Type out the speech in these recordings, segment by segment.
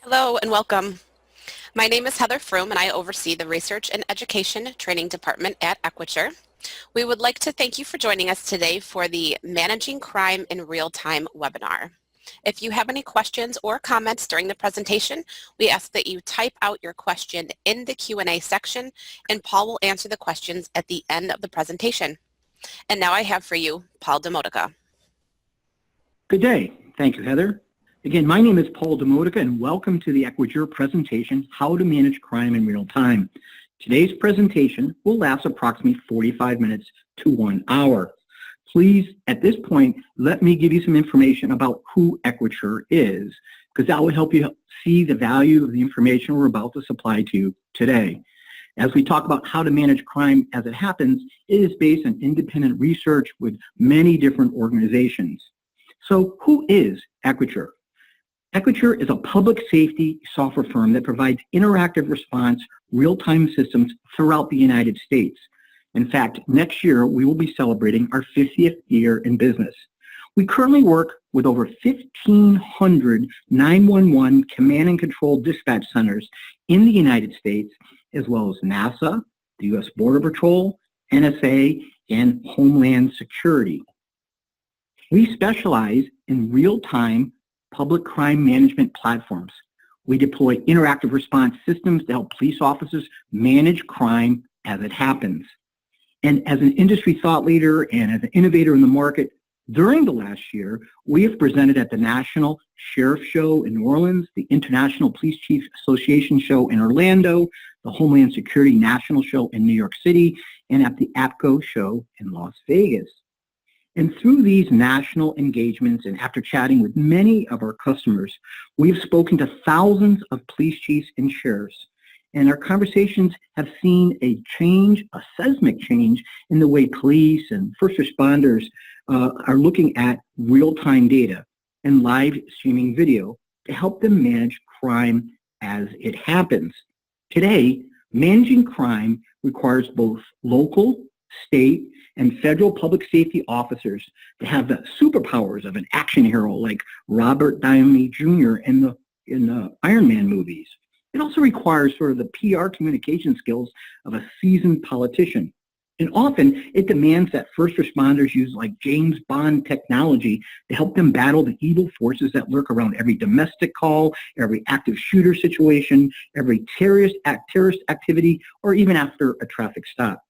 Hello and welcome. My name is Heather Froome and I oversee the Research and Education Training Department at Equature. We would like to thank you for joining us today for the Managing Crime in Real Time webinar. If you have any questions or comments during the presentation, we ask that you type out your question in the Q&A section and Paul will answer the questions at the end of the presentation. And now I have for you Paul Demotica. Good day. Thank you, Heather. Again, my name is Paul Demotica, and welcome to the Equature presentation, How to Manage Crime in Real Time. Today's presentation will last approximately 45 minutes to 1 hour. Please, at this point, let me give you some information about who Equature is, because that will help you see the value of the information we're about to supply to you today. As we talk about how to manage crime as it happens, it is based on independent research with many different organizations. So who is Equature? Equature is a public safety software firm that provides interactive response real-time systems throughout the United States. In fact, next year we will be celebrating our 50th year in business. We currently work with over 1,500 911 command and control dispatch centers in the United States, as well as NASA, the U.S. Border Patrol, NSA, and Homeland Security. We specialize in real-time public crime management platforms. We deploy interactive response systems to help police officers manage crime as it happens. And as an industry thought leader and as an innovator in the market, during the last year, we have presented at the National Sheriff Show in New Orleans, the International Police Chiefs Association Show in Orlando, the Homeland Security National Show in New York City, and at the APCO Show in Las Vegas. And through these national engagements and after chatting with many of our customers, we've spoken to thousands of police chiefs and sheriffs. And our conversations have seen a change, a seismic change in the way police and first responders are looking at real-time data and live streaming video to help them manage crime as it happens. Today, managing crime requires both local, state, and federal public safety officers to have the superpowers of an action hero like Robert Downey Jr. in the Iron Man movies. It also requires sort of the PR communication skills of a seasoned politician. And often it demands that first responders use like James Bond technology to help them battle the evil forces that lurk around every domestic call, every active shooter situation, every terrorist activity, or even after a traffic stop.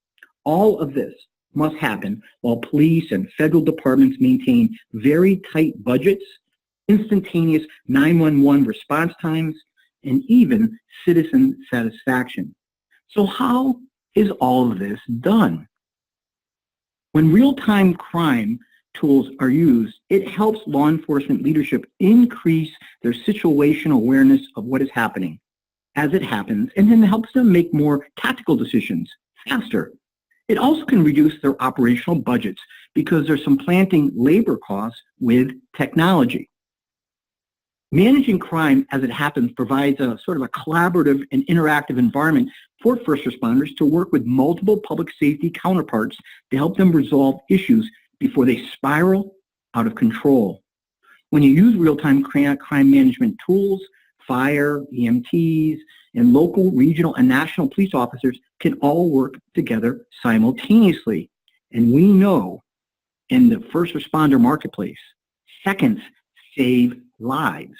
All of this must happen while police and federal departments maintain very tight budgets, instantaneous 911 response times, and even citizen satisfaction. So how is all of this done? When real-time crime tools are used, it helps law enforcement leadership increase their situational awareness of what is happening as it happens, and then helps them make more tactical decisions faster. It also can reduce their operational budgets because they're supplanting labor costs with technology. Managing crime as it happens provides a sort of a collaborative and interactive environment for first responders to work with multiple public safety counterparts to help them resolve issues before they spiral out of control. When you use real-time crime management tools, fire, EMTs, and local, regional, and national police officers can all work together simultaneously. And we know in the first responder marketplace, seconds save lives.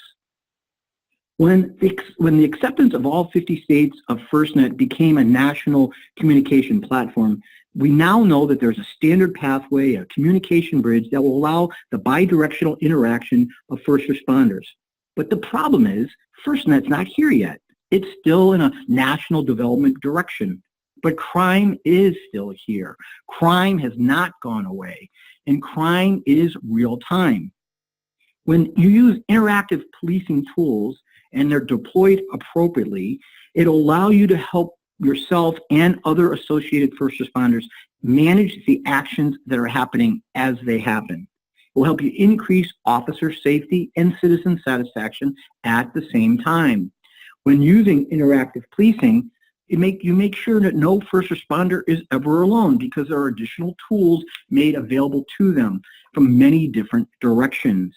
When the acceptance of all 50 states of FirstNet became a national communication platform, we now know that there's a standard pathway, a communication bridge that will allow the bidirectional interaction of first responders. But the problem is, FirstNet's not here yet. It's still in a national development direction. But crime is still here. Crime has not gone away. And crime is real time. When you use interactive policing tools and they're deployed appropriately, it'll allow you to help yourself and other associated first responders manage the actions that are happening as they happen. It will help you increase officer safety and citizen satisfaction at the same time. When using interactive policing, you make sure that no first responder is ever alone because there are additional tools made available to them from many different directions.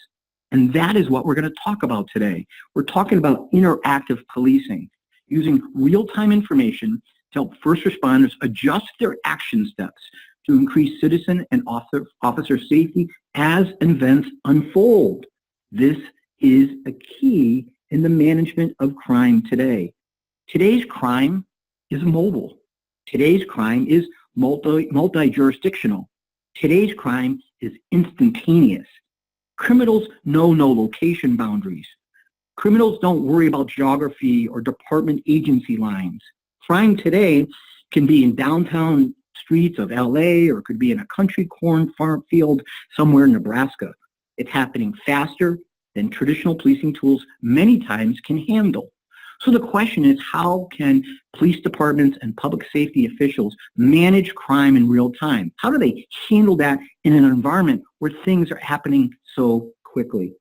And that is what we're going to talk about today. We're talking about interactive policing, using real-time information to help first responders adjust their action steps to increase citizen and officer safety as events unfold. This is a key in the management of crime today. Today's crime is mobile. Today's crime is multi-jurisdictional. Today's crime is instantaneous. Criminals know no location boundaries. Criminals don't worry about geography or department agency lines. Crime today can be in downtown streets of LA or it could be in a country corn farm field somewhere in Nebraska. It's happening faster than traditional policing tools many times can handle. So the question is, how can police departments and public safety officials manage crime in real time? How do they handle that in an environment where things are happening so quickly?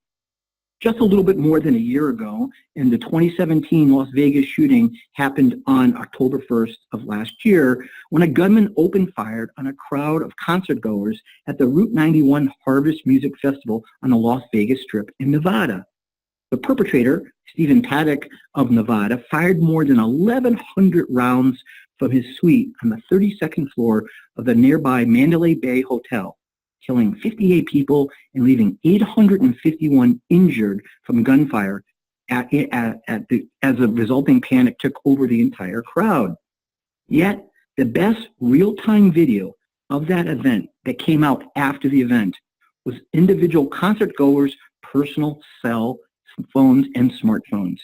Just a little bit more than a year ago, in the 2017 Las Vegas shooting happened on October 1st of last year, when a gunman opened fire on a crowd of concertgoers at the Route 91 Harvest Music Festival on the Las Vegas Strip in Nevada. The perpetrator, Stephen Paddock of Nevada, fired more than 1,100 rounds from his suite on the 32nd floor of the nearby Mandalay Bay Hotel, killing 58 people and leaving 851 injured from gunfire as a resulting panic took over the entire crowd. Yet, the best real-time video of that event that came out after the event was individual concertgoers' personal cell phones and smartphones.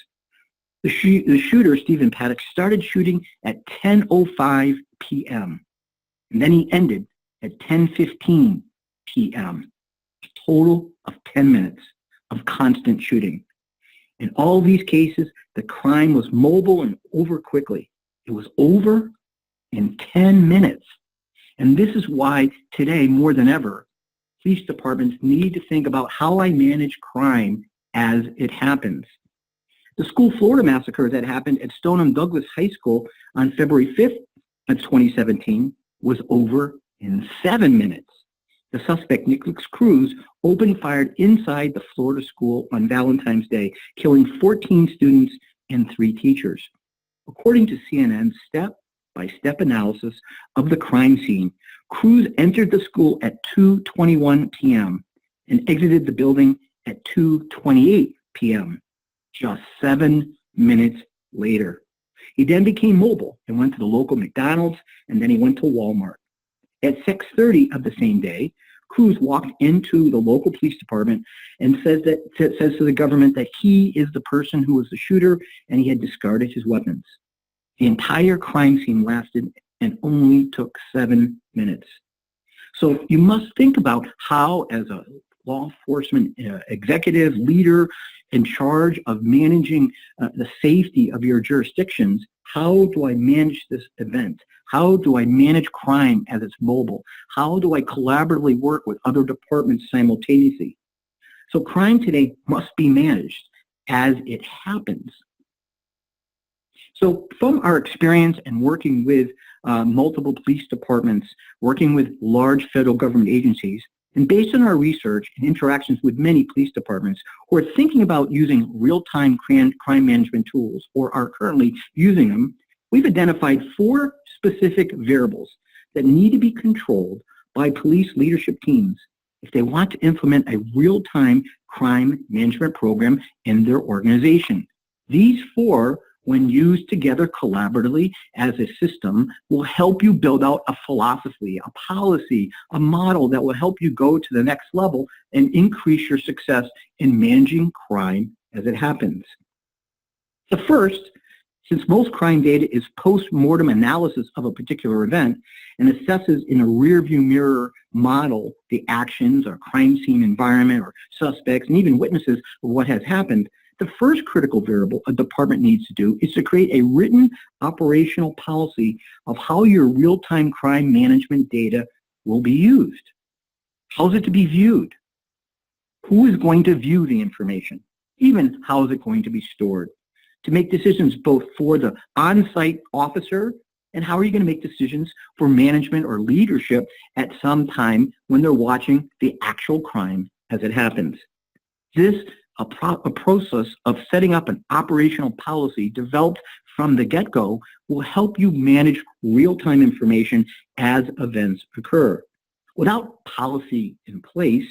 The shooter, Stephen Paddock, started shooting at 10:05 p.m. and then he ended at 10:15 p.m. A total of 10 minutes of constant shooting. In all these cases, the crime was mobile and over quickly. It was over in 10 minutes. And this is why today, more than ever, police departments need to think about how I manage crime as it happens. The school Florida massacre that happened at Stoneham Douglas High School on February 5th of 2017 was over in 7 minutes. The suspect, Nicholas Cruz, opened fire inside the Florida school on Valentine's Day, killing 14 students and 3 teachers. According to CNN's step-by-step analysis of the crime scene, Cruz entered the school at 2:21 p.m. and exited the building at 2:28 p.m., just 7 minutes later. He then became mobile and went to the local McDonald's, and then he went to Walmart. At 6:30 of the same day, Cruz walked into the local police department and says to the government that he is the person who was the shooter and he had discarded his weapons. The entire crime scene lasted and only took 7 minutes. So you must think about how, as a law enforcement executive leader in charge of managing the safety of your jurisdictions, how do I manage this event? How do I manage crime as it's mobile? How do I collaboratively work with other departments simultaneously? So crime today must be managed as it happens. So from our experience in working with multiple police departments, working with large federal government agencies, and based on our research and interactions with many police departments who are thinking about using real-time crime management tools or are currently using them, we've identified 4 specific variables that need to be controlled by police leadership teams if they want to implement a real-time crime management program in their organization. These 4, when used together collaboratively as a system, will help you build out a philosophy, a policy, a model that will help you go to the next level and increase your success in managing crime as it happens. The first, since most crime data is post-mortem analysis of a particular event and assesses in a rear-view mirror model the actions or crime scene environment or suspects and even witnesses of what has happened, the first critical variable a department needs to do is to create a written operational policy of how your real-time crime management data will be used. How is it to be viewed? Who is going to view the information? Even how is it going to be stored? To make decisions both for the on-site officer and how are you going to make decisions for management or leadership at some time when they're watching the actual crime as it happens. This a process of setting up an operational policy developed from the get-go will help you manage real-time information as events occur. Without policy in place,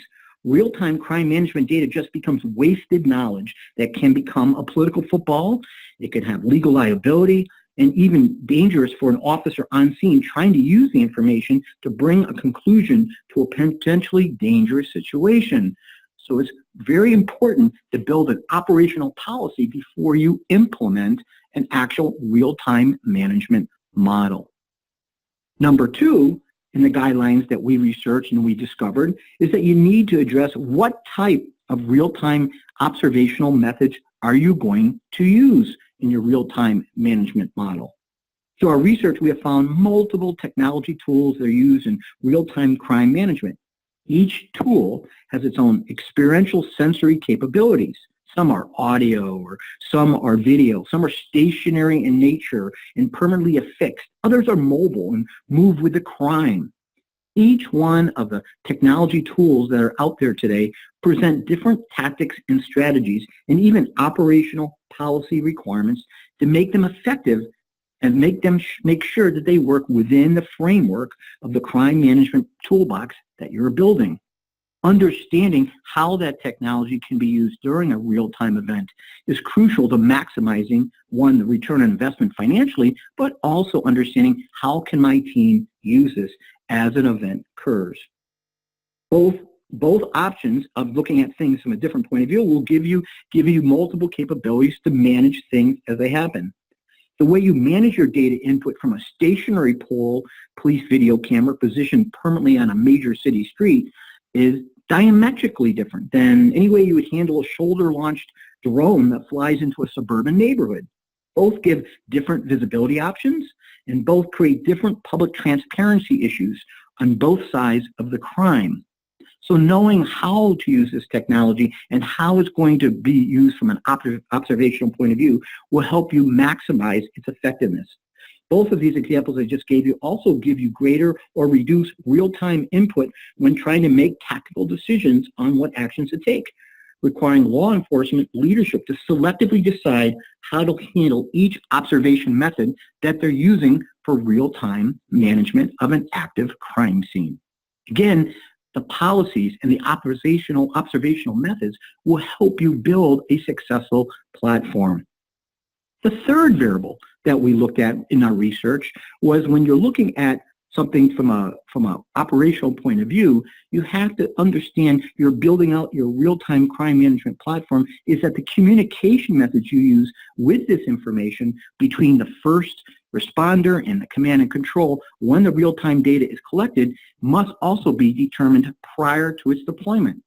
real-time crime management data just becomes wasted knowledge that can become a political football. It can have legal liability and even dangerous for an officer on scene trying to use the information to bring a conclusion to a potentially dangerous situation. So it's very important to build an operational policy before you implement an actual real-time management model. Number two, in the guidelines that we researched and we discovered, is that you need to address what type of real-time observational methods are you going to use in your real-time management model. Through our research, we have found multiple technology tools that are used in real-time crime management. Each tool has its own experiential sensory capabilities. Some are audio, or some are video. Some are stationary in nature and permanently affixed. Others are mobile and move with the crime. Each one of the technology tools that are out there today present different tactics and strategies and even operational policy requirements to make them effective and make sure that they work within the framework of the crime management toolbox that you're building. Understanding how that technology can be used during a real-time event is crucial to maximizing, one, the return on investment financially, but also understanding how can my team use this as an event occurs. Both options of looking at things from a different point of view will give you multiple capabilities to manage things as they happen. The way you manage your data input from a stationary pole police video camera positioned permanently on a major city street is diametrically different than any way you would handle a shoulder-launched drone that flies into a suburban neighborhood. Both give different visibility options, and both create different public transparency issues on both sides of the crime. So knowing how to use this technology and how it's going to be used from an observational point of view will help you maximize its effectiveness. Both of these examples I just gave you also give you greater or reduced real-time input when trying to make tactical decisions on what actions to take, requiring law enforcement leadership to selectively decide how to handle each observation method that they're using for real-time management of an active crime scene. Again, the policies and the observational methods will help you build a successful platform. The third variable that we looked at in our research was when you're looking at something from a operational point of view, you have to understand you're building out your real-time crime management platform is that the communication methods you use with this information between the first responder and the command and control when the real-time data is collected must also be determined prior to its deployment.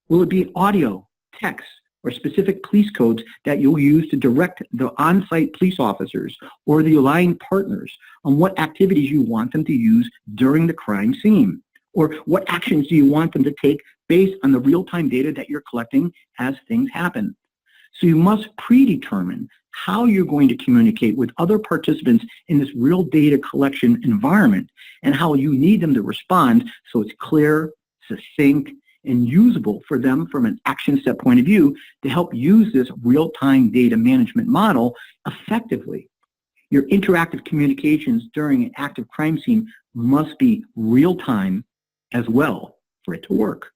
Will it be audio, text, or specific police codes that you'll use to direct the on-site police officers or the aligned partners on what activities you want them to use during the crime scene? Or what actions do you want them to take based on the real-time data that you're collecting as things happen? So you must predetermine how you're going to communicate with other participants in this real data collection environment and how you need them to respond so it's clear, succinct, and usable for them from an action step point of view to help use this real-time data management model effectively. Your interactive communications during an active crime scene must be real-time as well for it to work.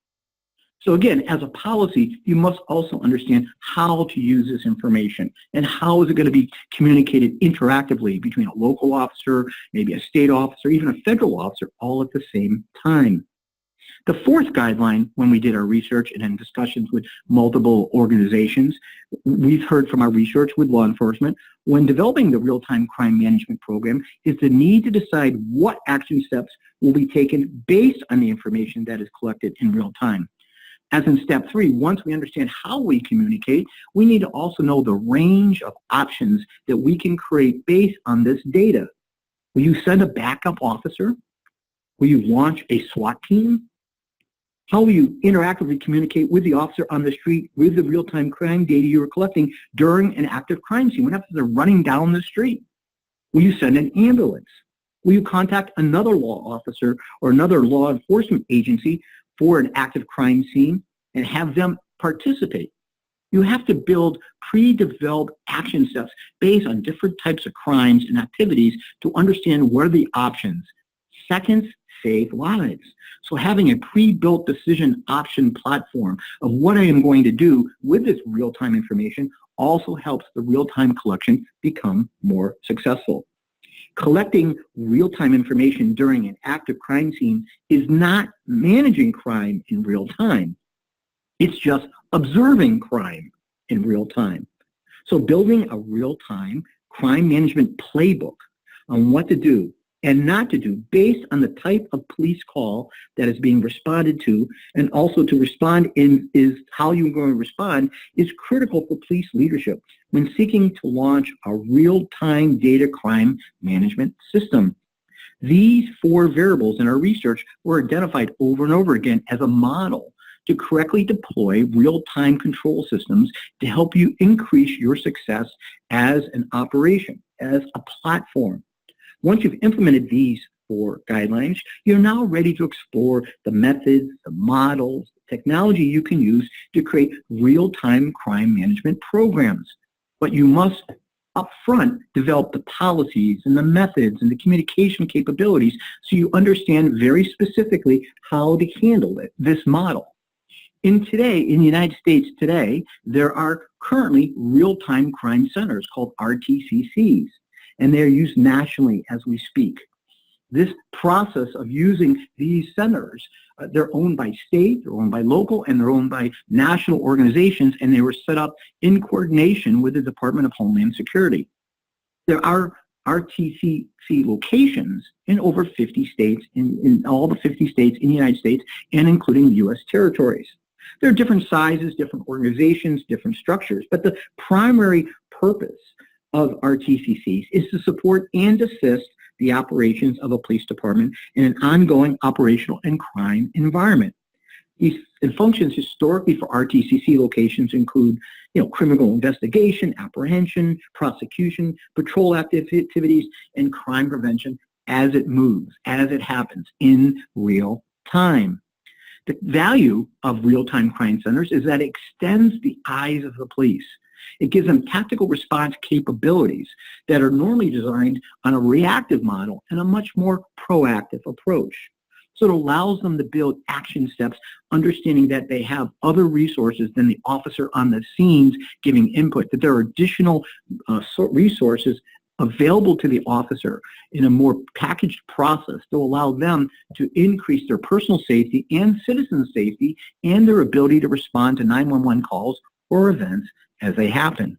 So again, as a policy, you must also understand how to use this information and how is it going to be communicated interactively between a local officer, maybe a state officer, even a federal officer, all at the same time. The fourth guideline, when we did our research and in discussions with multiple organizations, we've heard from our research with law enforcement, when developing the real-time crime management program, is the need to decide what action steps will be taken based on the information that is collected in real time. As in step 3, once we understand how we communicate, we need to also know the range of options that we can create based on this data. Will you send a backup officer? Will you launch a SWAT team? How will you interactively communicate with the officer on the street with the real-time crime data you are collecting during an active crime scene? What happens if they're running down the street? Will you send an ambulance? Will you contact another law officer or another law enforcement agency for an active crime scene and have them participate. You have to build pre-developed action steps based on different types of crimes and activities to understand what are the options. Seconds save lives. So having a pre-built decision option platform of what I am going to do with this real-time information also helps the real-time collection become more successful. Collecting real-time information during an active crime scene is not managing crime in real time. It's just observing crime in real time. So building a real-time crime management playbook on what to do and not to do based on the type of police call that is being responded to, and also to respond in is how you're going to respond, is critical for police leadership when seeking to launch a real-time data crime management system. These 4 variables in our research were identified over and over again as a model to correctly deploy real-time control systems to help you increase your success as an operation, as a platform. Once you've implemented these 4 guidelines, you're now ready to explore the methods, the models, technology you can use to create real-time crime management programs. But you must upfront develop the policies and the methods and the communication capabilities so you understand very specifically how to handle this model. In the United States today, there are currently real-time crime centers called RTCCs, and they're used nationally as we speak. This process of using these centers, they're owned by state, they're owned by local, and they're owned by national organizations, and they were set up in coordination with the Department of Homeland Security. There are RTCC locations in over 50 states, in all the 50 states in the United States, and including the U.S. territories. There are different sizes, different organizations, different structures, but the primary purpose of RTCCs is to support and assist the operations of a police department in an ongoing operational and crime environment. These functions historically for RTCC locations include, criminal investigation, apprehension, prosecution, patrol activities, and crime prevention as it moves, as it happens in real time. The value of real-time crime centers is that it extends the eyes of the police. It gives them tactical response capabilities that are normally designed on a reactive model and a much more proactive approach. So it allows them to build action steps, understanding that they have other resources than the officer on the scenes giving input, that there are additional resources available to the officer in a more packaged process to allow them to increase their personal safety and citizen safety and their ability to respond to 911 calls or events as they happen.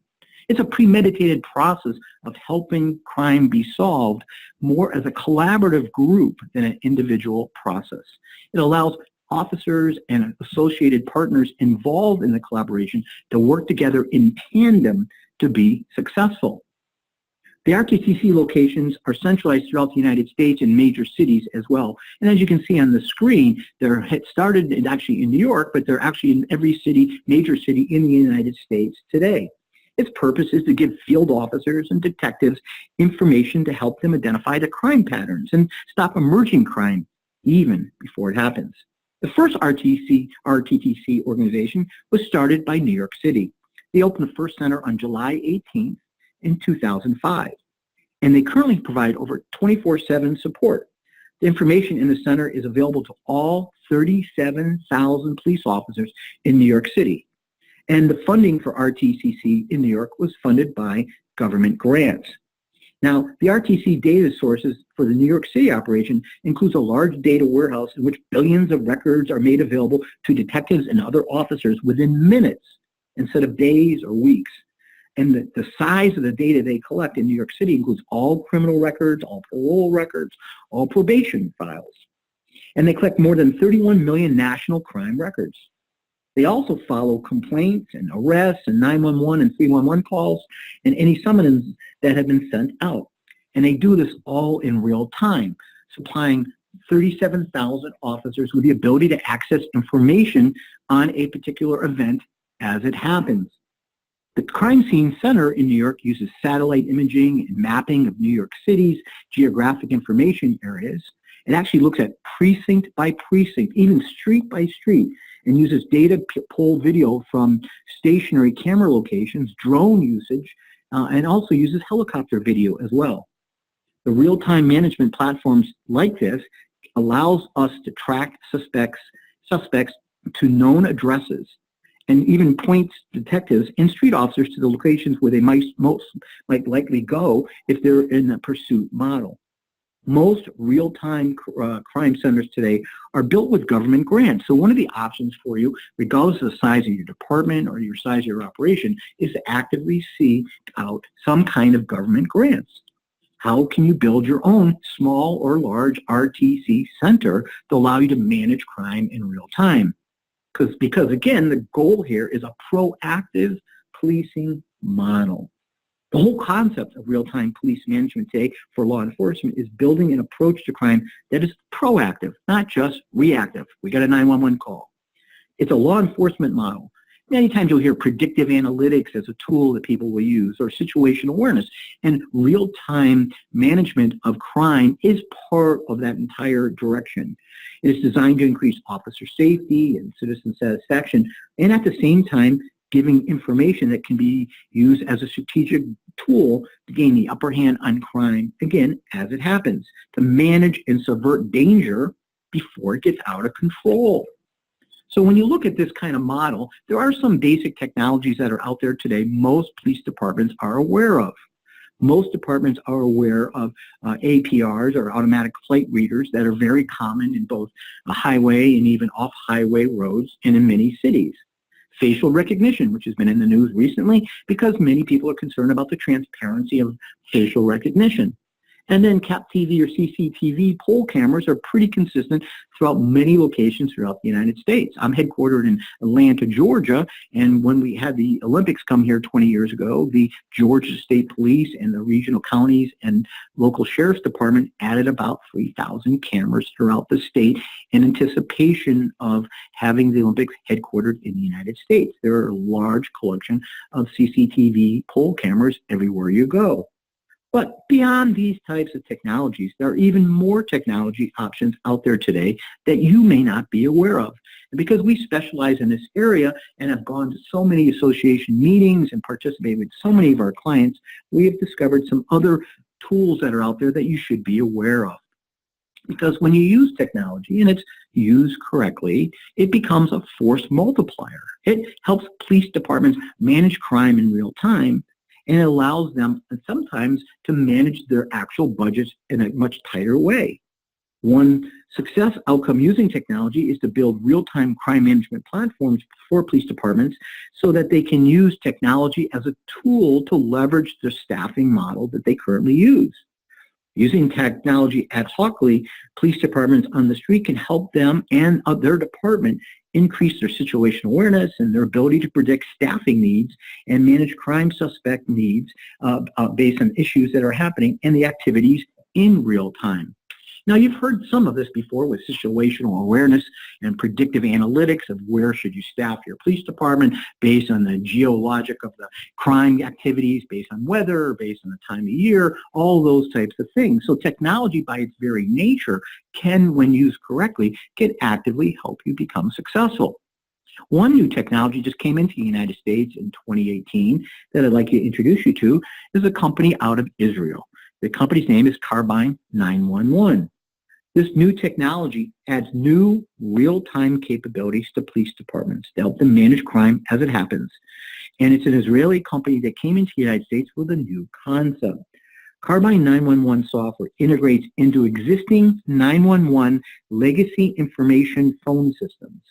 It's a premeditated process of helping crime be solved more as a collaborative group than an individual process. It allows officers and associated partners involved in the collaboration to work together in tandem to be successful. The RTCC locations are centralized throughout the United States in major cities as well. And as you can see on the screen, they're started actually in New York, but they're actually in every city, major city in the United States today. Its purpose is to give field officers and detectives information to help them identify the crime patterns and stop emerging crime even before it happens. The first RTCC organization was started by New York City. They opened the first center on July 18th in 2005, and they currently provide over 24/7 support. The information in the center is available to all 37,000 police officers in New York City. And the funding for RTCC in New York was funded by government grants. Now, the RTC data sources for the New York City operation includes a large data warehouse in which billions of records are made available to detectives and other officers within minutes instead of days or weeks. And the size of the data they collect in New York City includes all criminal records, all parole records, all probation files. And they collect more than 31 million national crime records. They also follow complaints and arrests and 911 and 311 calls and any summonses that have been sent out. And they do this all in real time, supplying 37,000 officers with the ability to access information on a particular event as it happens. The Crime Scene Center in New York uses satellite imaging and mapping of New York City's geographic information areas. It actually looks at precinct by precinct, even street by street, and uses data pull video from stationary camera locations, drone usage, and also uses helicopter video as well. The real-time management platforms like this allows us to track suspects to known addresses and even points detectives and street officers to the locations where they might most likely go if they're in the pursuit model. Most real-time crime centers today are built with government grants. So one of the options for you, regardless of the size of your department or your size of your operation, is to actively seek out some kind of government grants. How can you build your own small or large RTC center to allow you to manage crime in real time? Because again, the goal here is a proactive policing model. The whole concept of real-time police management today for law enforcement is building an approach to crime that is proactive, not just reactive. We got a 911 call. It's a law enforcement model. Many times you'll hear predictive analytics as a tool that people will use, or situational awareness. And real-time management of crime is part of that entire direction. It is designed to increase officer safety and citizen satisfaction, and at the same time, giving information that can be used as a strategic tool to gain the upper hand on crime, again, as it happens, to manage and subvert danger before it gets out of control. So when you look at this kind of model, there are some basic technologies that are out there today most police departments are aware of. Most departments are aware of APRs, or automatic flight readers, that are very common in both highway and even off-highway roads and in many cities. Facial recognition, which has been in the news recently because many people are concerned about the transparency of facial recognition. And then CAP-TV or CCTV poll cameras are pretty consistent throughout many locations throughout the United States. I'm headquartered in Atlanta, Georgia, and when we had the Olympics come here 20 years ago, the Georgia State Police and the regional counties and local sheriff's department added about 3,000 cameras throughout the state in anticipation of having the Olympics headquartered in the United States. There are a large collection of CCTV poll cameras everywhere you go. But beyond these types of technologies, there are even more technology options out there today that you may not be aware of. And because we specialize in this area and have gone to so many association meetings and participated with so many of our clients, we have discovered some other tools that are out there that you should be aware of. Because when you use technology and it's used correctly, it becomes a force multiplier. It helps police departments manage crime in real time, and it allows them sometimes to manage their actual budgets in a much tighter way. One success outcome using technology is to build real-time crime management platforms for police departments so that they can use technology as a tool to leverage the staffing model that they currently use. Using technology ad hocly, police departments on the street can help them and their department increase their situational awareness and their ability to predict staffing needs and manage crime suspect needs based on issues that are happening and the activities in real time. Now, you've heard some of this before with situational awareness and predictive analytics of where should you staff your police department based on the geologic of the crime activities, based on weather, based on the time of year, all those types of things. So technology by its very nature can, when used correctly, can actively help you become successful. One new technology just came into the United States in 2018 that I'd like to introduce you to is a company out of Israel. The company's name is Carbine 911. This new technology adds new real-time capabilities to police departments to help them manage crime as it happens. And it's an Israeli company that came into the United States with a new concept. Carbine 911 software integrates into existing 911 legacy information phone systems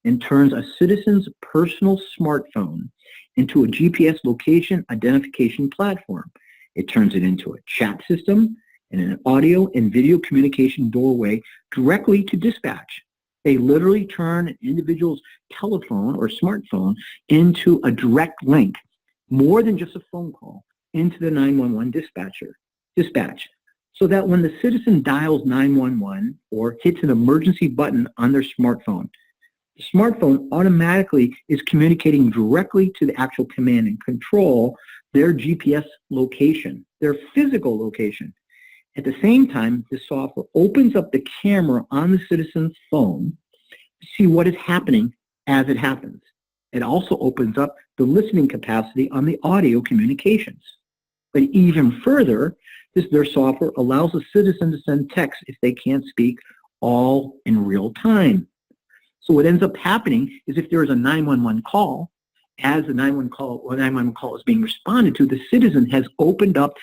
and turns a citizen's personal smartphone into a GPS location identification platform. It turns it into a chat system and an audio and video communication doorway directly to dispatch. They literally turn an individual's telephone or smartphone into a direct link, more than just a phone call, into the 911 dispatch, so that when the citizen dials 911 or hits an emergency button on their smartphone, the smartphone automatically is communicating directly to the actual command and control, their GPS location, their physical location. At the same time, the software opens up the camera on the citizen's phone to see what is happening as it happens. It also opens up the listening capacity on the audio communications. But even further, their software allows a citizen to send text if they can't speak, all in real time. So what ends up happening is if there is a 911 call, as the 911 call is being responded to, the citizen has opened up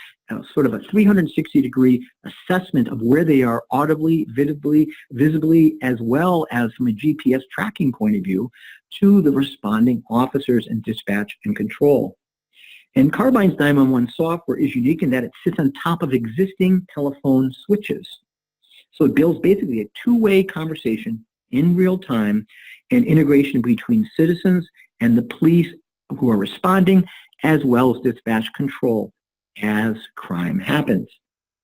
sort of a 360-degree assessment of where they are audibly, visibly, as well as from a GPS tracking point of view to the responding officers in dispatch and control. And Carbine's 911 software is unique in that it sits on top of existing telephone switches. So it builds basically a two-way conversation in real time and integration between citizens and the police who are responding, as well as dispatch control as crime happens.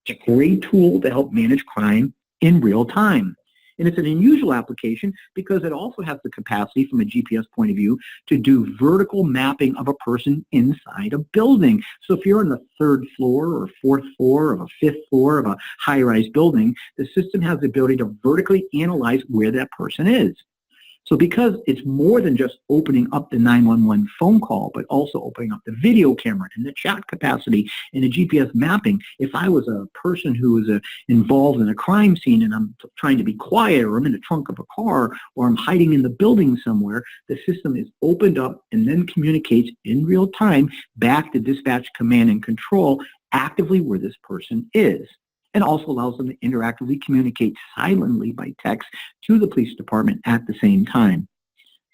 It's a great tool to help manage crime in real time. And it's an unusual application because it also has the capacity from a GPS point of view to do vertical mapping of a person inside a building. So if you're on the third floor or fourth floor of a fifth floor of a high-rise building, the system has the ability to vertically analyze where that person is. So because it's more than just opening up the 911 phone call, but also opening up the video camera and the chat capacity and the GPS mapping, if I was a person who was involved in a crime scene and I'm trying to be quiet, or I'm in the trunk of a car, or I'm hiding in the building somewhere, the system is opened up and then communicates in real time back to dispatch command and control actively where this person is. And also allows them to interactively communicate silently by text to the police department at the same time.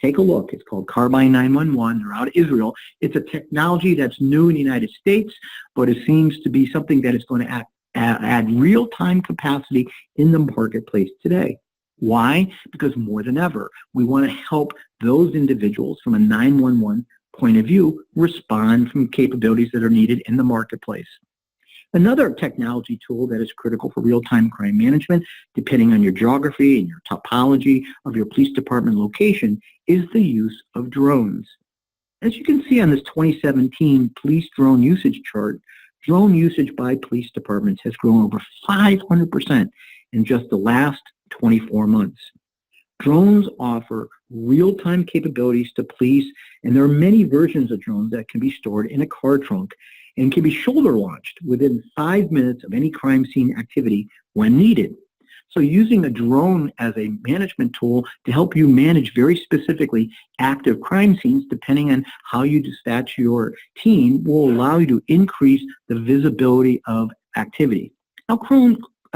Take a look. It's called Carbine 911. They're out of Israel. It's a technology that's new in the United States, but it seems to be something that is going to add real-time capacity in the marketplace today. Why? Because more than ever, we want to help those individuals from a 911 point of view respond from capabilities that are needed in the marketplace. Another technology tool that is critical for real-time crime management, depending on your geography and your topology of your police department location, is the use of drones. As you can see on this 2017 police drone usage chart, drone usage by police departments has grown over 500% in just the last 24 months. Drones offer real-time capabilities to police, and there are many versions of drones that can be stored in a car trunk and can be shoulder launched within 5 minutes of any crime scene activity when needed. So using a drone as a management tool to help you manage very specifically active crime scenes, depending on how you dispatch your team, will allow you to increase the visibility of activity. Now,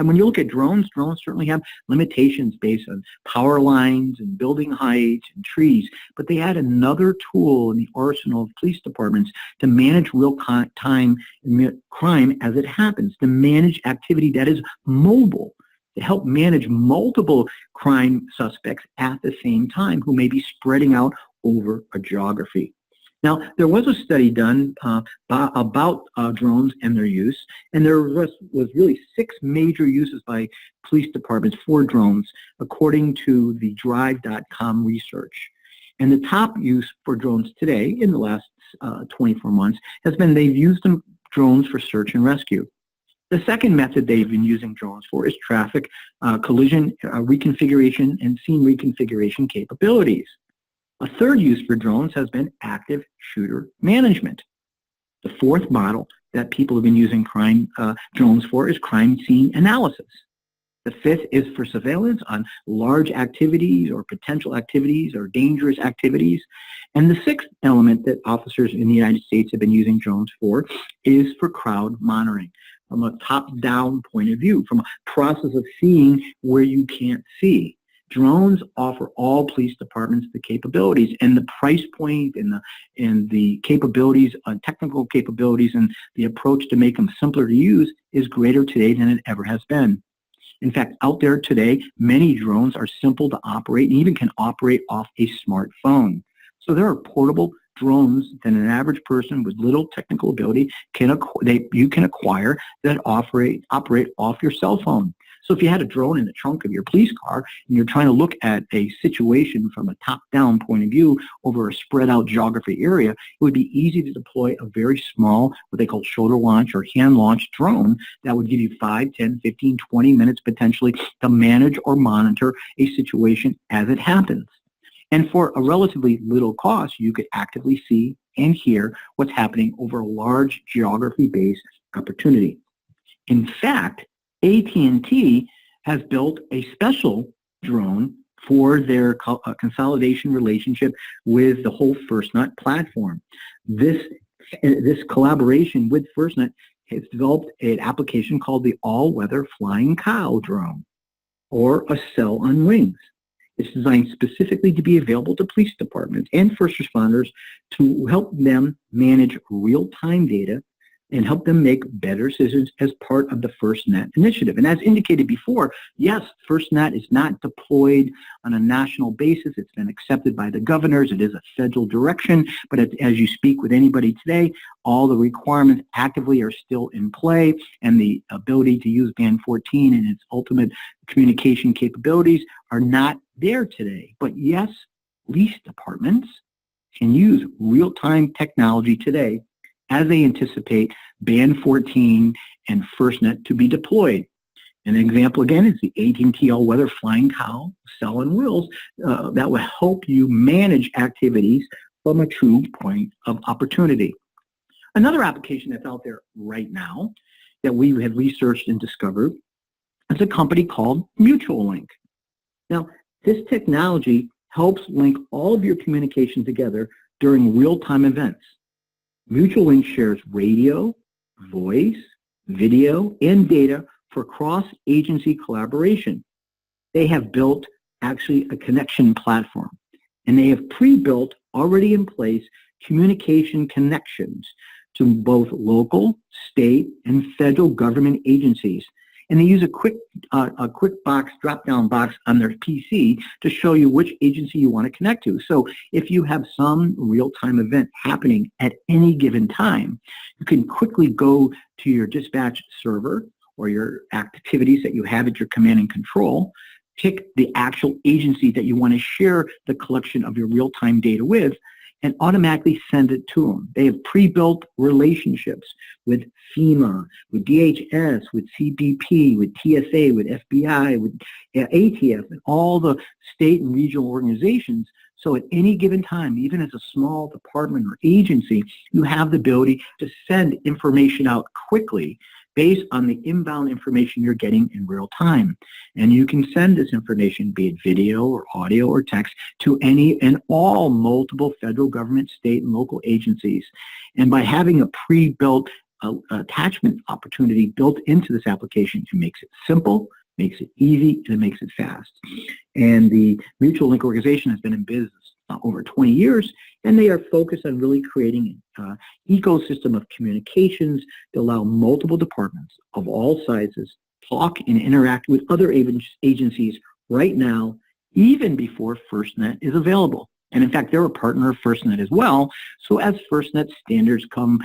when you look at drones certainly have limitations based on power lines and building heights and trees, but they add another tool in the arsenal of police departments to manage real-time crime as it happens, to manage activity that is mobile, to help manage multiple crime suspects at the same time who may be spreading out over a geography. Now, there was a study done about drones and their use, and there was really 6 major uses by police departments for drones, according to the drive.com research. And the top use for drones today, in the last 24 months, has been they've used drones for search and rescue. The second method they've been using drones for is traffic collision reconfiguration and scene reconfiguration capabilities. A third use for drones has been active shooter management. The fourth model that people have been using drones for is crime scene analysis. The fifth is for surveillance on large activities or potential activities or dangerous activities. And the sixth element that officers in the United States have been using drones for is for crowd monitoring, from a top-down point of view, from a process of seeing where you can't see. Drones offer all police departments the capabilities, and the price point and the capabilities, technical capabilities, and the approach to make them simpler to use is greater today than it ever has been. In fact, out there today, many drones are simple to operate and even can operate off a smartphone. So there are portable drones that an average person with little technical ability you can acquire that operate off your cell phone. So if you had a drone in the trunk of your police car and you're trying to look at a situation from a top-down point of view over a spread-out geography area, it would be easy to deploy a very small, what they call shoulder launch or hand-launched drone that would give you 5, 10, 15, 20 minutes potentially to manage or monitor a situation as it happens. And for a relatively little cost, you could actively see and hear what's happening over a large geography-based opportunity. In fact, AT&T has built a special drone for their consolidation relationship with the whole FirstNet platform. This collaboration with FirstNet has developed an application called the All-Weather Flying Cow drone, or a cell on wings. It's designed specifically to be available to police departments and first responders to help them manage real-time data and help them make better decisions as part of the FirstNet initiative. And as indicated before, yes, FirstNet is not deployed on a national basis. It's been accepted by the governors. It is a federal direction, but as you speak with anybody today, all the requirements actively are still in play, and the ability to use Band 14 and its ultimate communication capabilities are not there today. But yes, police departments can use real-time technology today as they anticipate Band 14 and FirstNet to be deployed. An example, again, is the AT&T All-Weather Flying Cow cell on wheels that will help you manage activities from a true point of opportunity. Another application that's out there right now that we have researched and discovered is a company called Mutual Link. Now, this technology helps link all of your communication together during real-time events. Mutual Link shares radio, voice, video, and data for cross-agency collaboration. They have built actually a connection platform, and they have pre-built, already in place, communication connections to both local, state, and federal government agencies. And they use a quick box, drop-down box on their PC to show you which agency you want to connect to. So if you have some real-time event happening at any given time, you can quickly go to your dispatch server or your activities that you have at your command and control, pick the actual agency that you want to share the collection of your real-time data with, and automatically send it to them. They have pre-built relationships with FEMA, with DHS, with CBP, with TSA, with FBI, with ATF, and all the state and regional organizations. So at any given time, even as a small department or agency, you have the ability to send information out quickly based on the inbound information you're getting in real time. And you can send this information, be it video or audio or text, to any and all multiple federal government, state, and local agencies. And by having a pre-built attachment opportunity built into this application, it makes it simple, makes it easy, and it makes it fast. And the Mutual Link organization has been in business over 20 years, and they are focused on really creating an ecosystem of communications to allow multiple departments of all sizes talk and interact with other agencies right now, even before FirstNet is available. And in fact, they're a partner of FirstNet as well. So as FirstNet standards come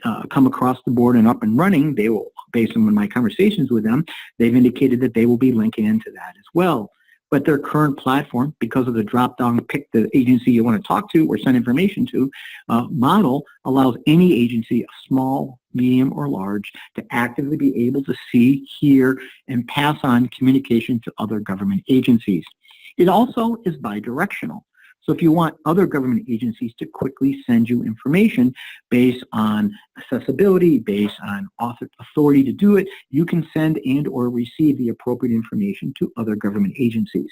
across the board and up and running, they will, based on my conversations with them, they've indicated that they will be linking into that as well. But their current platform, because of the drop-down, pick the agency you want to talk to or send information to, model allows any agency, small, medium, or large, to actively be able to see, hear, and pass on communication to other government agencies. It also is bidirectional. So if you want other government agencies to quickly send you information based on accessibility, based on authority to do it, you can send and or receive the appropriate information to other government agencies.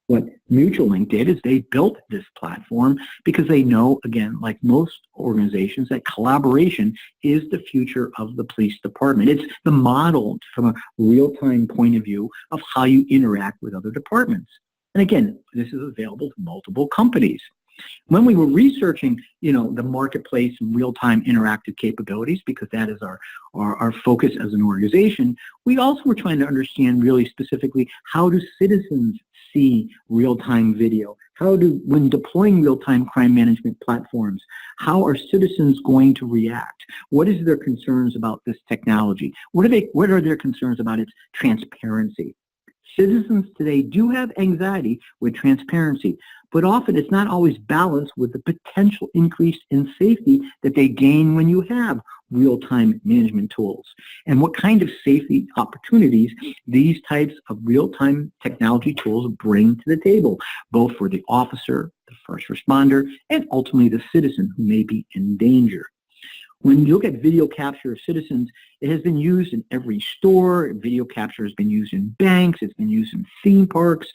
What Mutual Link did is they built this platform because they know, again, like most organizations, that collaboration is the future of the police department. It's the model from a real-time point of view of how you interact with other departments. And again, this is available to multiple companies. When we were researching, the marketplace and real-time interactive capabilities, because that is our focus as an organization, we also were trying to understand really specifically, how do citizens see real-time video? When deploying real-time crime management platforms, how are citizens going to react? What is their concerns about this technology? What are their concerns about its transparency? Citizens today do have anxiety with transparency, but often it's not always balanced with the potential increase in safety that they gain when you have real-time management tools. And what kind of safety opportunities these types of real-time technology tools bring to the table, both for the officer, the first responder, and ultimately the citizen who may be in danger. When you look at video capture of citizens, it has been used in every store. Video capture has been used in banks. It's been used in theme parks.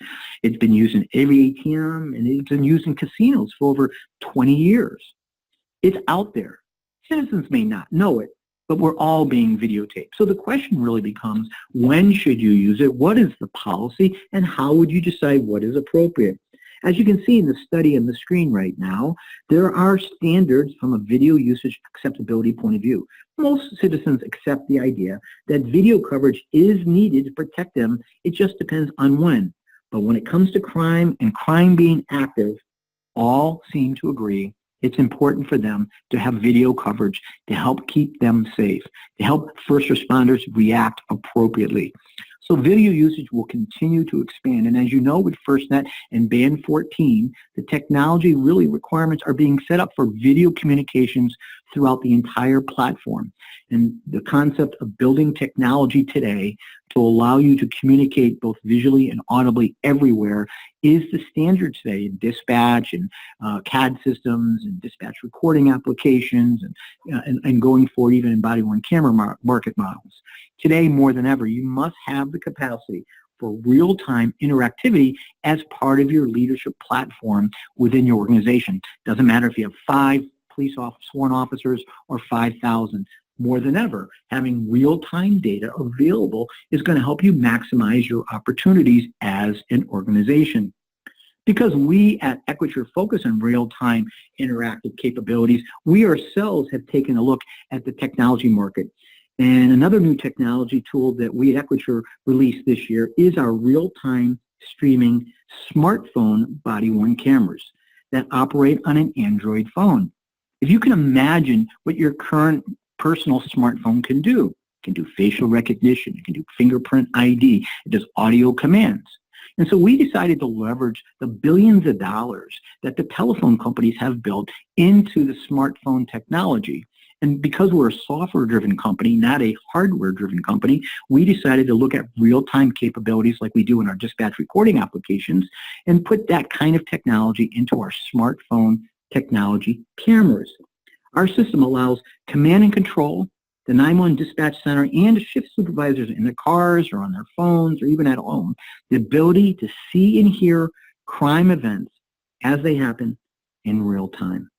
It's been used in every ATM, and it's been used in casinos for over 20 years. It's out there. Citizens may not know it, but we're all being videotaped. So the question really becomes, when should you use it? What is the policy? And how would you decide what is appropriate? As you can see in the study on the screen right now, there are standards from a video usage acceptability point of view. Most citizens accept the idea that video coverage is needed to protect them. It just depends on when. But when it comes to crime and crime being active, all seem to agree it's important for them to have video coverage to help keep them safe, to help first responders react appropriately. So video usage will continue to expand. And as you know, with FirstNet and Band 14, the technology really requirements are being set up for video communications throughout the entire platform. And the concept of building technology today to allow you to communicate both visually and audibly everywhere is the standard today in dispatch and CAD systems and dispatch recording applications and going forward even in body-worn camera market models. Today, more than ever, you must have the capacity for real-time interactivity as part of your leadership platform within your organization. Doesn't matter if you have 5 sworn officers or 5,000. More than ever, having real-time data available is going to help you maximize your opportunities as an organization. Because we at Equature focus on real-time interactive capabilities, we ourselves have taken a look at the technology market. And another new technology tool that we at Equature released this year is our real-time streaming smartphone body-worn cameras that operate on an Android phone. If you can imagine what your current personal smartphone can do. It can do facial recognition. It can do fingerprint ID. It does audio commands. And so we decided to leverage the billions of dollars that the telephone companies have built into the smartphone technology. And because we're a software-driven company, not a hardware-driven company, we decided to look at real-time capabilities like we do in our dispatch recording applications and put that kind of technology into our smartphone technology cameras. Our system allows command and control, the 911 dispatch center, and shift supervisors in their cars or on their phones or even at home, the ability to see and hear crime events as they happen in real time.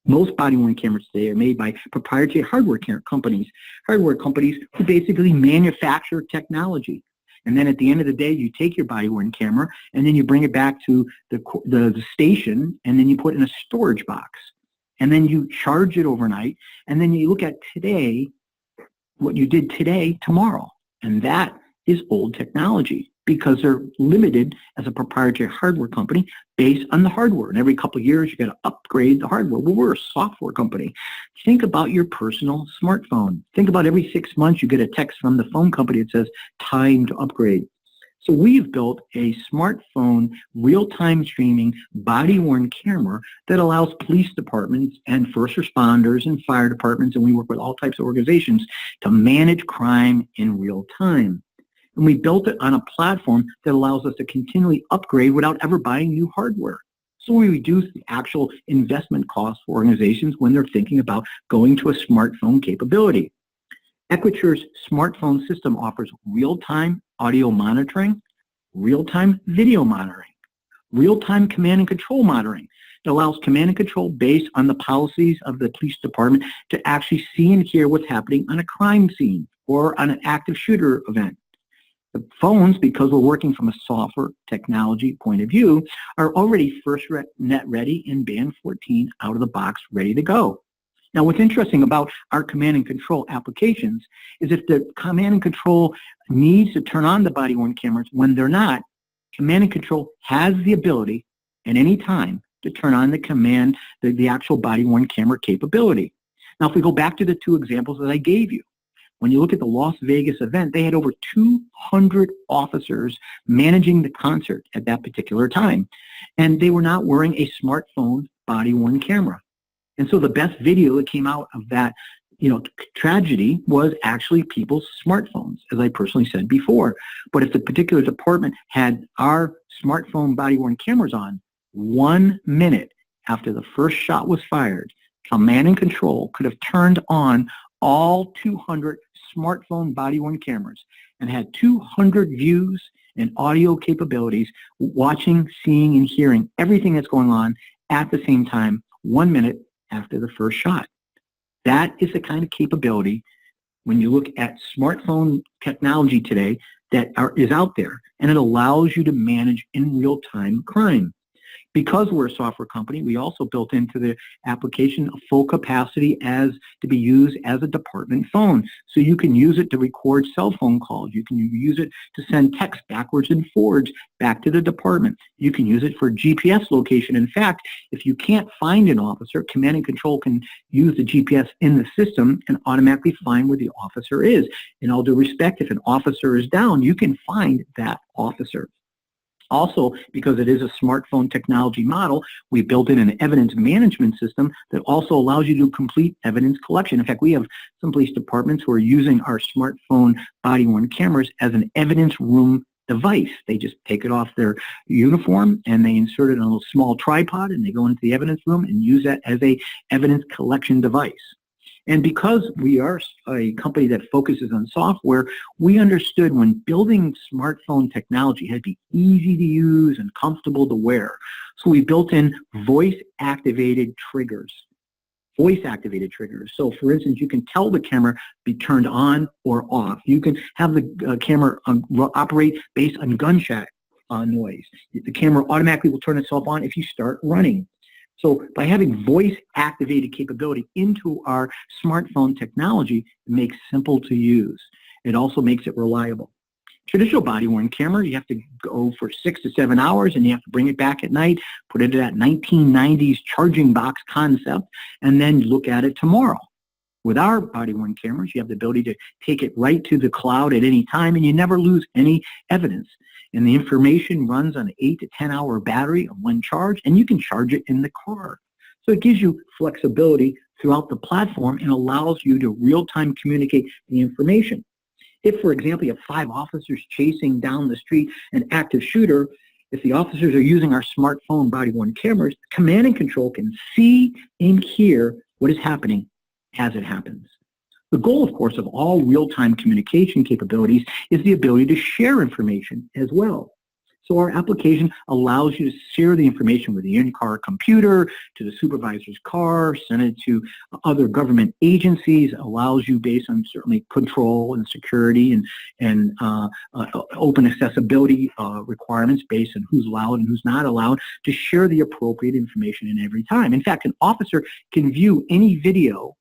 Most body-worn cameras today are made by proprietary hardware companies who basically manufacture technology. And then at the end of the day, you take your body-worn camera and then you bring it back to the station and then you put it in a storage box. And then you charge it overnight, and then you look at today, what you did today, tomorrow. And that is old technology because they're limited as a proprietary hardware company based on the hardware. And every couple of years, you got to upgrade the hardware. Well, we're a software company. Think about your personal smartphone. Think about every 6 months, you get a text from the phone company that says, time to upgrade. So we've built a smartphone real-time streaming body-worn camera that allows police departments and first responders and fire departments, and we work with all types of organizations, to manage crime in real time. And we built it on a platform that allows us to continually upgrade without ever buying new hardware. So we reduce the actual investment costs for organizations when they're thinking about going to a smartphone capability. Equature's smartphone system offers real-time audio monitoring, real-time video monitoring, real-time command and control monitoring. It allows command and control based on the policies of the police department to actually see and hear what's happening on a crime scene or on an active shooter event. The phones, because we're working from a software technology point of view, are already FirstNet ready in Band 14 out of the box, ready to go. Now, what's interesting about our command and control applications is if the command and control needs to turn on the body-worn cameras when they're not, command and control has the ability at any time to turn on the actual body-worn camera capability. Now, if we go back to the 2 examples that I gave you, when you look at the Las Vegas event, they had over 200 officers managing the concert at that particular time, and they were not wearing a smartphone body-worn camera. And so the best video that came out of that, tragedy was actually people's smartphones, as I personally said before. But if the particular department had our smartphone body-worn cameras on, 1 minute after the first shot was fired, command and control could have turned on all 200 smartphone body-worn cameras and had 200 views and audio capabilities, watching, seeing, and hearing everything that's going on at the same time, 1 minute after the first shot. That is the kind of capability, when you look at smartphone technology today, that is out there, and it allows you to manage in real-time crime. Because we're a software company, we also built into the application a full capacity as to be used as a department phone. So you can use it to record cell phone calls. You can use it to send text backwards and forwards back to the department. You can use it for GPS location. In fact, if you can't find an officer, command and control can use the GPS in the system and automatically find where the officer is. In all due respect, if an officer is down, you can find that officer. Also, because it is a smartphone technology model, we built in an evidence management system that also allows you to complete evidence collection. In fact, we have some police departments who are using our smartphone body-worn cameras as an evidence room device. They just take it off their uniform and they insert it on a little small tripod and they go into the evidence room and use that as a evidence collection device. And because we are a company that focuses on software, we understood when building smartphone technology it had to be easy to use and comfortable to wear. So we built in voice-activated triggers. Voice-activated triggers. So for instance, you can tell the camera be turned on or off. You can have the camera operate based on gunshot noise. The camera automatically will turn itself on if you start running. So by having voice-activated capability into our smartphone technology, it makes simple to use. It also makes it reliable. Traditional body-worn camera, you have to go for 6 to 7 hours and you have to bring it back at night, put it in that 1990s charging box concept, and then look at it tomorrow. With our body-worn cameras, you have the ability to take it right to the cloud at any time and you never lose any evidence. And the information runs on an 8 to 10 hour battery on one charge, and you can charge it in the car. So it gives you flexibility throughout the platform and allows you to real-time communicate the information. If, for example, you have 5 officers chasing down the street an active shooter, if the officers are using our smartphone body-worn cameras, command and control can see and hear what is happening as it happens. The goal, of course, of all real-time communication capabilities is the ability to share information as well. So our application allows you to share the information with the in-car computer, to the supervisor's car, send it to other government agencies, allows you based on certainly control and security and open accessibility requirements based on who's allowed and who's not allowed to share the appropriate information in every time. In fact, an officer can view any video.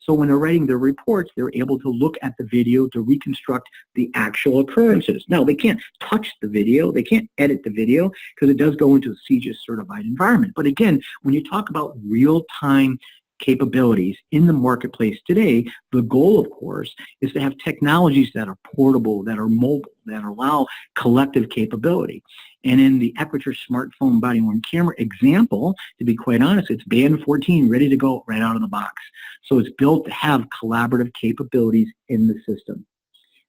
So when they're writing their reports, they're able to look at the video to reconstruct the actual occurrences. Now, they can't touch the video. They can't edit the video because it does go into a CJIS certified environment. But again, when you talk about real-time capabilities in the marketplace today, the goal, of course, is to have technologies that are portable, that are mobile, that allow collective capability. And in the Equature smartphone body-worn camera example, to be quite honest, it's band 14 ready to go right out of the box. So it's built to have collaborative capabilities in the system.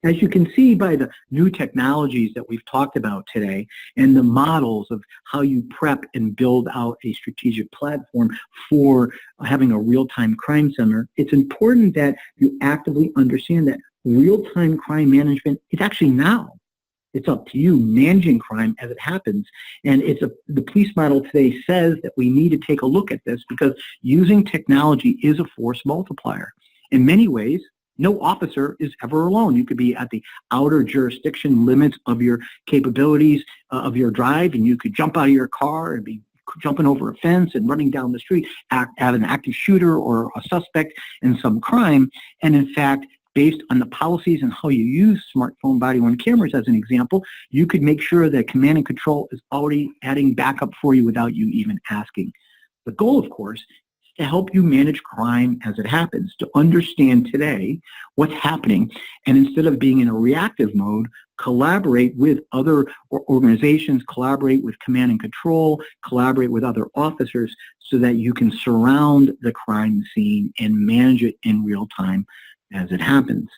As you can see by the new technologies that we've talked about today and the models of how you prep and build out a strategic platform for having a real-time crime center, it's important that you actively understand that real-time crime management is actually now. It's up to you managing crime as it happens. And the police model today says that we need to take a look at this because using technology is a force multiplier. In many ways, no officer is ever alone. You could be at the outer jurisdiction limits of your capabilities of your drive, and you could jump out of your car and be jumping over a fence and running down the street at an active shooter or a suspect in some crime. And in fact, based on the policies and how you use smartphone body-worn cameras as an example, you could make sure that command and control is already adding backup for you without you even asking. The goal, of course, is to help you manage crime as it happens, to understand today what's happening, and instead of being in a reactive mode, collaborate with other organizations, collaborate with command and control, collaborate with other officers so that you can surround the crime scene and manage it in real time as it happens.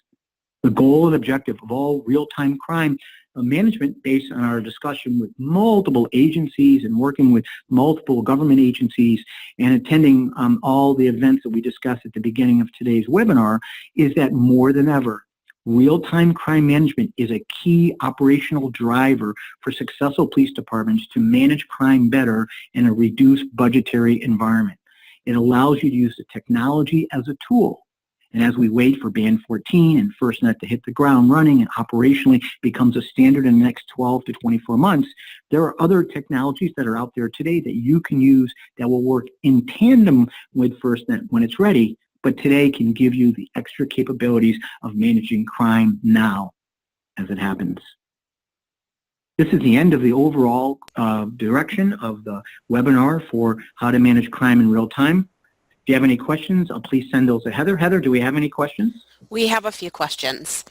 The goal and objective of all real-time crime management based on our discussion with multiple agencies and working with multiple government agencies and attending all the events that we discussed at the beginning of today's webinar is that more than ever, real-time crime management is a key operational driver for successful police departments to manage crime better in a reduced budgetary environment. It allows you to use the technology as a tool. And as we wait for Band 14 and FirstNet to hit the ground running and operationally becomes a standard in the next 12 to 24 months, there are other technologies that are out there today that you can use that will work in tandem with FirstNet when it's ready, but today can give you the extra capabilities of managing crime now as it happens. This is the end of the overall direction of the webinar for how to manage crime in real time. If you have any questions, please send those to Heather. Heather, do we have any questions? We have a few questions.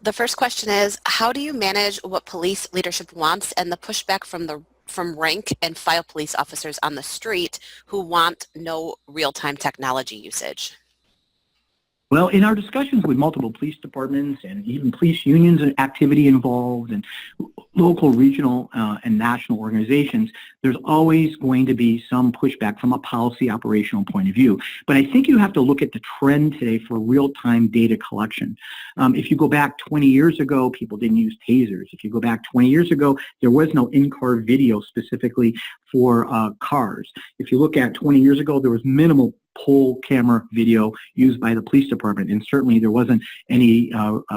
The first question is, how do you manage what police leadership wants and the pushback from rank and file police officers on the street who want no real-time technology usage? Well, in our discussions with multiple police departments and even police unions and activity involved and local, regional, and national organizations, there's always going to be some pushback from a policy operational point of view. But I think you have to look at the trend today for real-time data collection. If you go back 20 years ago, people didn't use tasers. If you go back 20 years ago, there was no in-car video specifically for cars. If you look at 20 years ago, there was minimal pole camera video used by the police department, and certainly there wasn't any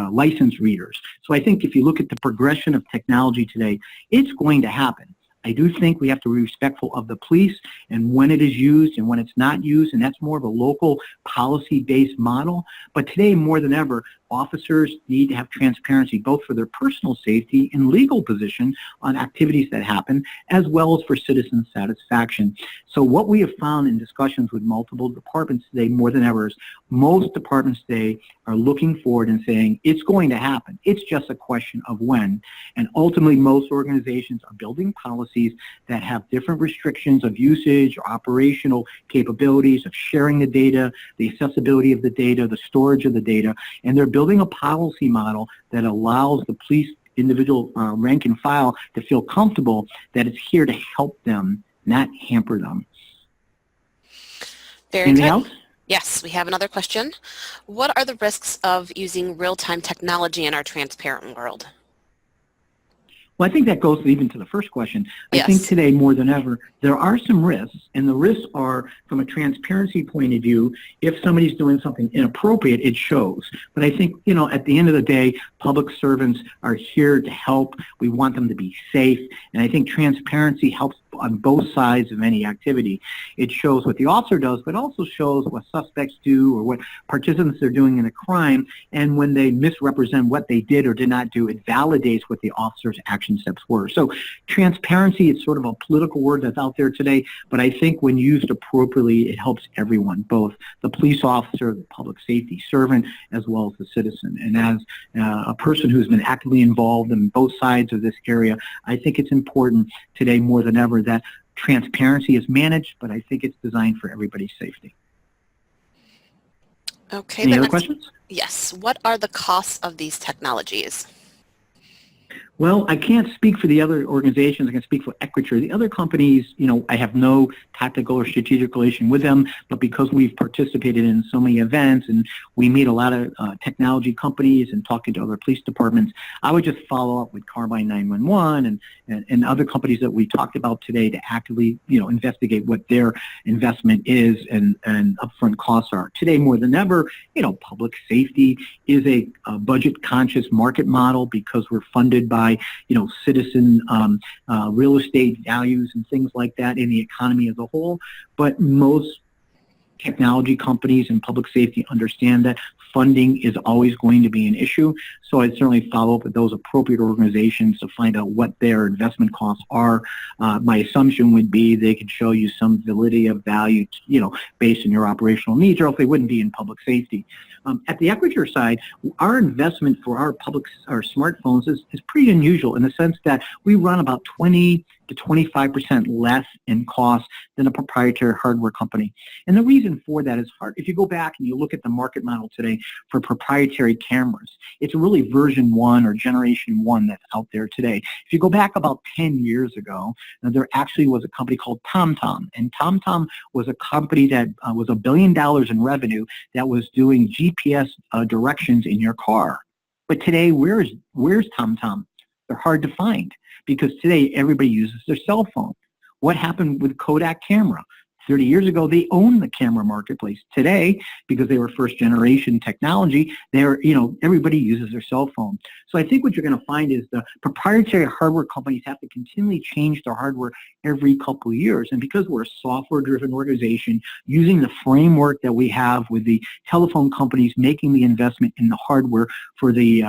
license readers. So I think if you look at the progression of technology today, it's going to happen. I do think we have to be respectful of the police and when it is used and when it's not used, and that's more of a local policy-based model. But today, more than ever, officers need to have transparency both for their personal safety and legal position on activities that happen, as well as for citizen satisfaction. So what we have found in discussions with multiple departments today, more than ever, is most departments today are looking forward and saying, it's going to happen. It's just a question of when. And ultimately, most organizations are building policies that have different restrictions of usage or operational capabilities of sharing the data, the accessibility of the data, the storage of the data, and they're building a policy model that allows the police individual rank and file to feel comfortable that it's here to help them, not hamper them. Anything else? Yes, we have another question. What are the risks of using real-time technology in our transparent world? Well, I think that goes even to the first question. I Yes. think today more than ever, there are some risks, and the risks are from a transparency point of view. If somebody's doing something inappropriate, it shows. But I think, at the end of the day, public servants are here to help. We want them to be safe, and I think transparency helps on both sides of any activity. It shows what the officer does, but also shows what suspects do or what participants are doing in a crime, and when they misrepresent what they did or did not do, it validates what the officer's action steps were. So transparency is sort of a political word that's out there today, but I think when used appropriately, it helps everyone, both the police officer, the public safety servant, as well as the citizen. And as a person who's been actively involved in both sides of this area, I think it's important today more than ever that transparency is managed, but I think it's designed for everybody's safety. Okay. Any other questions? Yes. What are the costs of these technologies? Well, I can't speak for the other organizations. I can speak for Equature. The other companies, I have no tactical or strategic relation with them, but because we've participated in so many events and we meet a lot of technology companies and talking to other police departments, I would just follow up with Carbine 911 and other companies that we talked about today to actively, investigate what their investment is and upfront costs are. Today, more than ever, public safety is a budget-conscious market model because we're funded by citizen real estate values and things like that in the economy as a whole. But most technology companies and public safety understand that funding is always going to be an issue. So I'd certainly follow up with those appropriate organizations to find out what their investment costs are. My assumption would be they could show you some validity of value, based on your operational needs, or else they wouldn't be in public safety. At the Equature side, our investment for our smartphones is pretty unusual in the sense that we run about 20 to 25% less in cost than a proprietary hardware company. And the reason for that is hard. If you go back and you look at the market model today for proprietary cameras, it's really version 1 or generation 1 that's out there today. If you go back about 10 years ago, there actually was a company called TomTom, and TomTom was a company that was $1 billion in revenue that was doing GPS directions in your car. But today, where's TomTom? They're hard to find because today everybody uses their cell phone. What happened with Kodak camera? 30 years ago, they owned the camera marketplace. Today, because they were first generation technology, everybody uses their cell phone. So I think what you're going to find is the proprietary hardware companies have to continually change their hardware every couple of years. And because we're a software-driven organization, using the framework that we have with the telephone companies making the investment in the hardware for the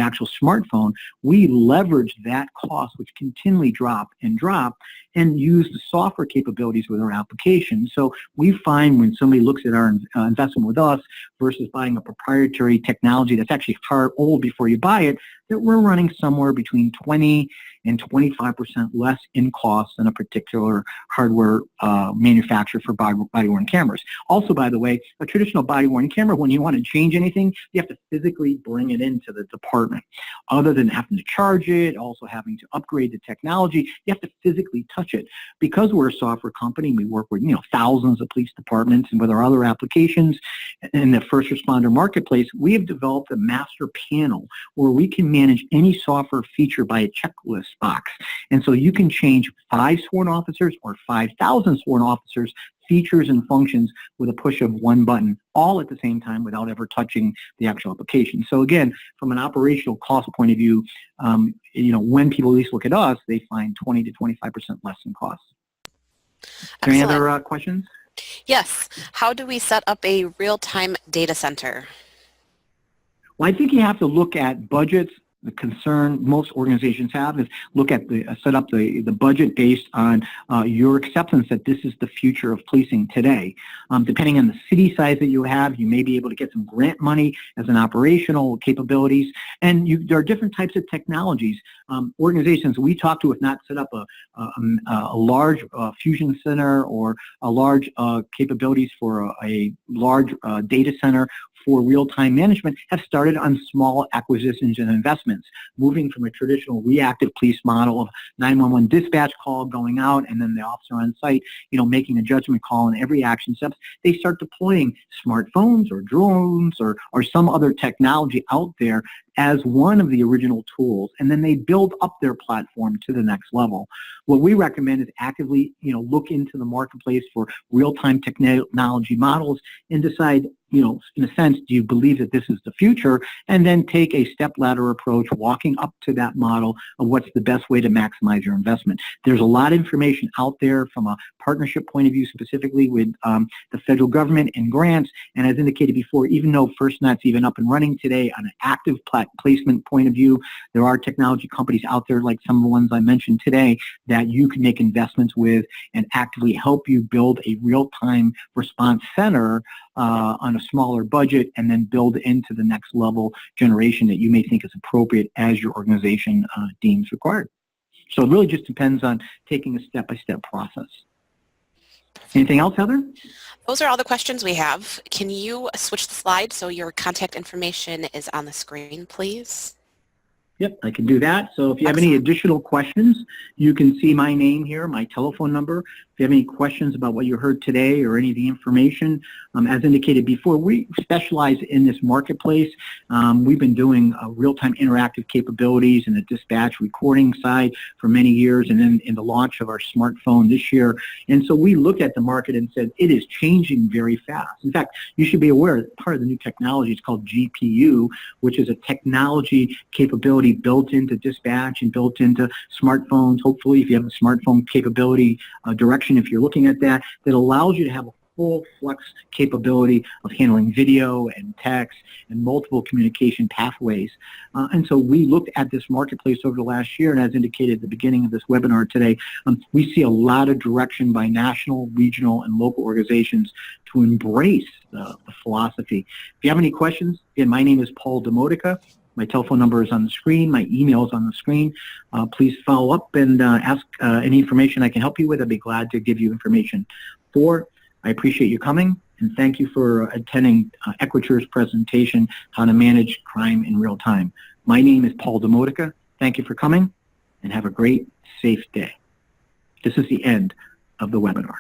actual smartphone, we leverage that cost, which continually drop, and use the software capabilities with our application. So we find when somebody looks at our investment with us versus buying a proprietary technology that's actually old before you buy it, that we're running somewhere between 20 and 25% less in cost than a particular hardware manufacturer for body-worn cameras. Also, by the way, a traditional body-worn camera, when you want to change anything, you have to physically bring it into the department. Other than having to charge it, also having to upgrade the technology, you have to physically touch it. Because we're a software company, we work with thousands of police departments and with our other applications in the first responder marketplace, we have developed a master panel where we can manage any software feature by a checklist box. And so you can change 5 sworn officers or 5,000 sworn officers features and functions with a push of one button, all at the same time without ever touching the actual application. So again, from an operational cost point of view, when people at least look at us, they find 20 to 25% less in cost. Are there any other questions? Yes. How do we set up a real-time data center? Well, I think you have to look at budgets. The concern most organizations have is look at set up the budget based on your acceptance that this is the future of policing today. Depending on the city size that you have, you may be able to get some grant money as an operational capabilities. And there are different types of technologies. Organizations we talk to have not set up a large fusion center or a large capabilities for a large data center for real-time management have started on small acquisitions and investments, moving from a traditional reactive police model of 911 dispatch call going out and then the officer on site, making a judgment call in every action step. They start deploying smartphones or drones or some other technology out there as one of the original tools, and then they build up their platform to the next level. What we recommend is actively, look into the marketplace for real-time technology models and decide, in a sense, do you believe that this is the future? And then take a step-ladder approach, walking up to that model of what's the best way to maximize your investment. There's a lot of information out there from a partnership point of view, specifically with the federal government and grants. And as indicated before, even though FirstNet's even up and running today on an active placement point of view, there are technology companies out there like some of the ones I mentioned today that you can make investments with and actively help you build a real-time response center on a smaller budget and then build into the next level generation that you may think is appropriate as your organization deems required. So it really just depends on taking a step-by-step process. Anything else, Heather? Those are all the questions we have. Can you switch the slide so your contact information is on the screen, please? Yep, I can do that. So if you have any additional questions, you can see my name here, my telephone number. If you have any questions about what you heard today or any of the information, as indicated before, we specialize in this marketplace. We've been doing real-time interactive capabilities in the dispatch recording side for many years, and then in the launch of our smartphone this year. And so we looked at the market and said, it is changing very fast. In fact, you should be aware that part of the new technology is called GPU, which is a technology capability built into dispatch and built into smartphones. Hopefully, if you have a smartphone capability direction, if you're looking at that, that allows you to have a full flex capability of handling video and text and multiple communication pathways. And so we looked at this marketplace over the last year, and as indicated at the beginning of this webinar today, we see a lot of direction by national, regional, and local organizations to embrace the philosophy. If you have any questions, again, my name is Paul Demotica. My telephone number is on the screen. My email is on the screen. Please follow up and ask any information I can help you with. I'd be glad to give you information. I appreciate you coming, and thank you for attending Equature's presentation, How to Manage Crime in Real Time. My name is Paul Demotica. Thank you for coming, and have a great, safe day. This is the end of the webinar.